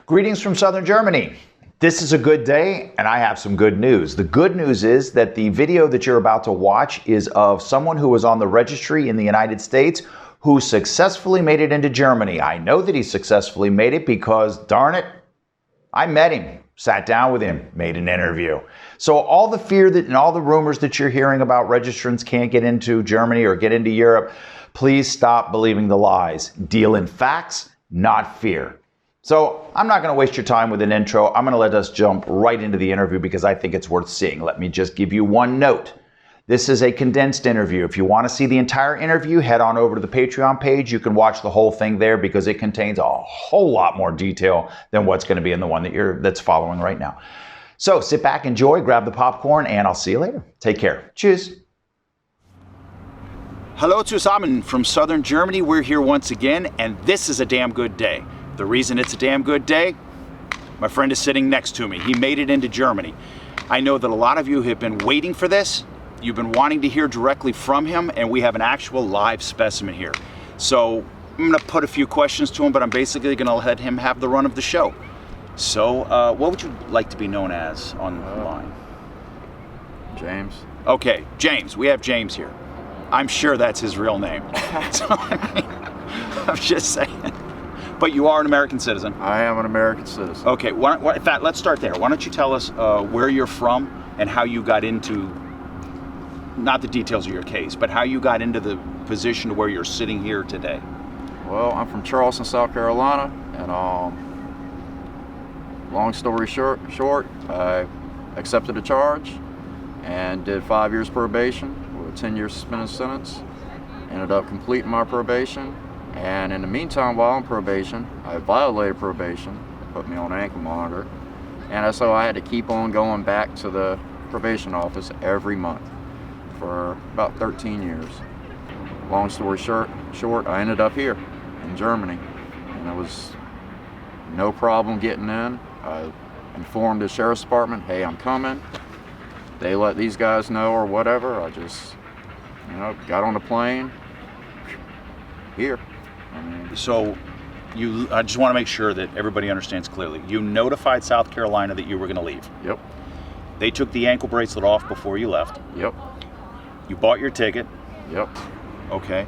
Greetings from southern Germany. This is a good day, and I have some good news. The good news is that the video that you're about to watch is of someone who was on the registry in the United States who successfully made it into Germany. I know that he successfully made it because, darn it, I met him, sat down with him, made an interview. So all the fear that and all the rumors that you're hearing about registrants can't get into Germany or get into Europe, please stop believing the lies. Deal in facts, not fear. So I'm not going to waste your time with an intro. I'm going to let us jump right into the interview because I think it's worth seeing. Let me just give you one note. This is a condensed interview. If you want to see the entire interview, head on over to the Patreon page. You can watch the whole thing there because it contains a whole lot more detail than what's going to be in the one that's following right now. So sit back, enjoy, grab the popcorn, and I'll see you later. Take care. Cheers. Hello zusammen from southern Germany. We're here once again, and this is a damn good day. The reason it's a damn good day, my friend is sitting next to me. He made it into Germany. I know that a lot of you have been waiting for this. You've been wanting to hear directly from him, and we have an actual live specimen here. So I'm gonna put a few questions to him, but I'm basically gonna let him have the run of the show. So what would you like to be known as on the line? James. Okay, James, we have James here. I'm sure that's his real name. So, I'm just saying. But you are an American citizen. I am an American citizen. Okay, in fact, let's start there. Why don't you tell us where you're from and how you got into, not the details of your case, but how you got into the position to where you're sitting here today. Well, I'm from Charleston, South Carolina, and long story short, I accepted a charge and did 5 years probation with a 10-year suspended sentence. Ended up completing my probation. And in the meantime, while on probation, I violated probation. They put me on an ankle monitor. And so I had to keep on going back to the probation office every month for about 13 years. Long story short, I ended up here in Germany. And it was no problem getting in. I informed the sheriff's department, hey, I'm coming. They let these guys know or whatever. I just, got on the plane, here. So I just want to make sure that everybody understands clearly. You notified South Carolina that you were going to leave. Yep. They took the ankle bracelet off before you left. Yep. You bought your ticket. Yep. Okay.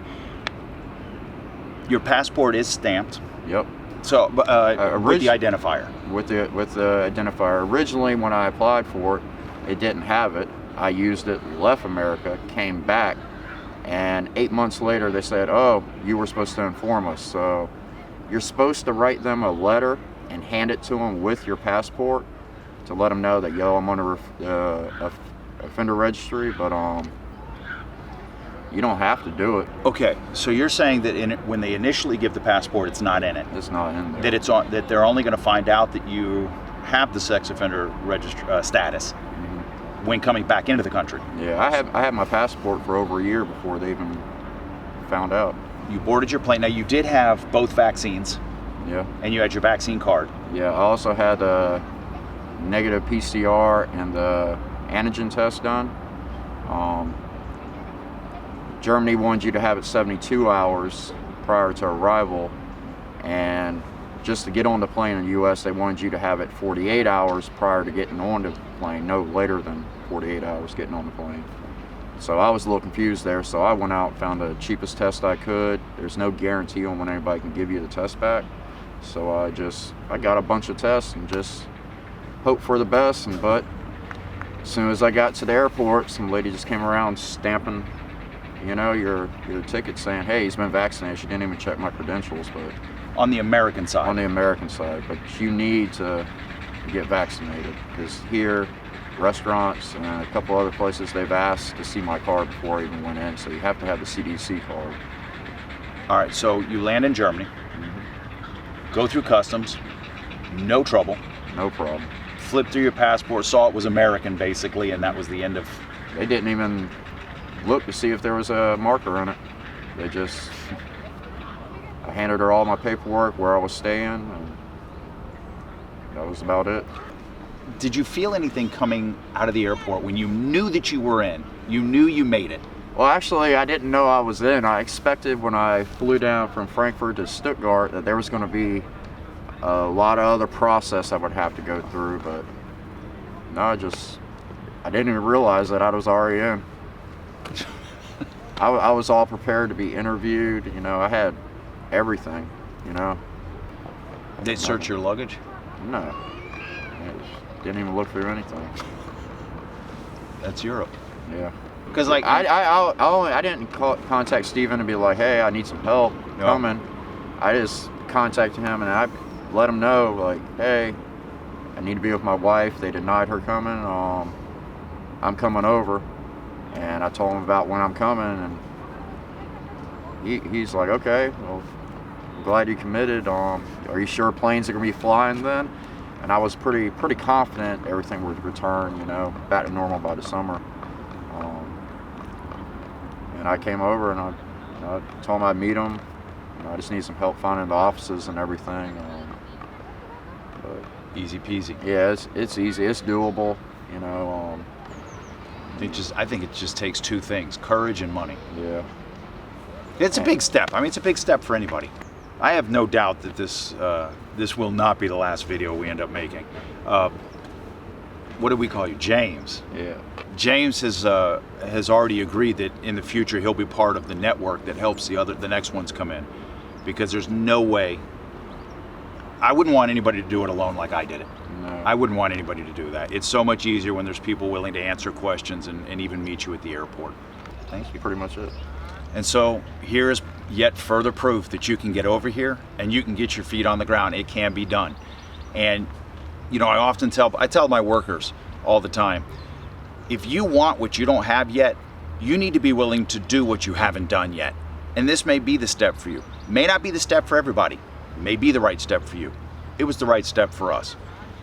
Your passport is stamped. Yep. So with the identifier. With the identifier. Originally, when I applied for it, it didn't have it. I used it, left America, came back. And 8 months later, they said, oh, you were supposed to inform us. So you're supposed to write them a letter and hand it to them with your passport to let them know that, I'm on a offender registry, but you don't have to do it. Okay, so you're saying that when they initially give the passport, it's not in it. It's not in there. That they're only going to find out that you have the sex offender status. When coming back into the country. Yeah, I had my passport for over a year before they even found out. You boarded your plane. Now you did have both vaccines. Yeah. And you had your vaccine card. Yeah, I also had a negative PCR and the antigen test done. Germany wanted you to have it 72 hours prior to arrival, and just to get on the plane in the U.S., they wanted you to have it 48 hours prior to getting on the plane, no later than 48 hours getting on the plane. So I was a little confused there, so I went out and found the cheapest test I could. There's no guarantee on when anybody can give you the test back. So I got a bunch of tests and just hoped for the best. But as soon as I got to the airport, some lady just came around stamping, your ticket saying, hey, he's been vaccinated. She didn't even check my credentials, but on the American side. On the American side, but you need to get vaccinated because here, restaurants and a couple other places, they've asked to see my card before I even went in, so you have to have the CDC card. All right, so you land in Germany, go through customs, no trouble. No problem. Flipped through your passport, saw it was American basically, and that was the end of... They didn't even look to see if there was a marker on it. They just... I handed her all my paperwork, where I was staying, and that was about it. Did you feel anything coming out of the airport when you knew that you were in? You knew you made it? Well, actually, I didn't know I was in. I expected when I flew down from Frankfurt to Stuttgart that there was going to be a lot of other process I would have to go through, but no, I didn't even realize that I was already in. I was all prepared to be interviewed, you know, I had everything, you know. They search your luggage? No, I just didn't even look through anything. That's Europe. Yeah. Because like I didn't contact Steven and be like, hey, I need some help coming. I just contacted him and I let him know, like, hey, I need to be with my wife. They denied her coming. I'm coming over, and I told him about when I'm coming, and he's like, okay, well, I'm glad you committed. Are you sure planes are gonna be flying then? And I was pretty confident everything would return, you know, back to normal by the summer. And I came over and I told him I'd meet him. You know, I just need some help finding the offices and everything. But easy peasy. yeah, it's easy. It's doable. You know. I think it just takes two things: courage and money. Yeah. It's a big step. I mean, it's a big step for anybody. I have no doubt that this will not be the last video we end up making. What do we call you, James? Yeah. James has already agreed that in the future he'll be part of the network that helps the next ones come in, because there's no way. I wouldn't want anybody to do it alone like I did it. No. I wouldn't want anybody to do that. It's so much easier when there's people willing to answer questions and even meet you at the airport. Thank you. Pretty much it. And so here's yet further proof that you can get over here and you can get your feet on the ground. It can be done. And you know, I tell my workers all the time, if you want what you don't have yet, you need to be willing to do what you haven't done yet. And this may be the step for you. May not be the step for everybody. It may be the right step for you. It was the right step for us.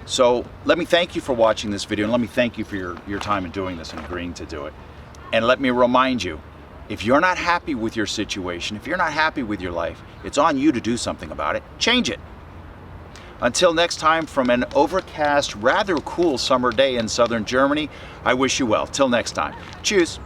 So let me thank you for watching this video, and let me thank you for your time in doing this and agreeing to do it. And let me remind you, if you're not happy with your situation, if you're not happy with your life, it's on you to do something about it. Change it. Until next time, from an overcast, rather cool summer day in southern Germany, I wish you well. Till next time. Cheers.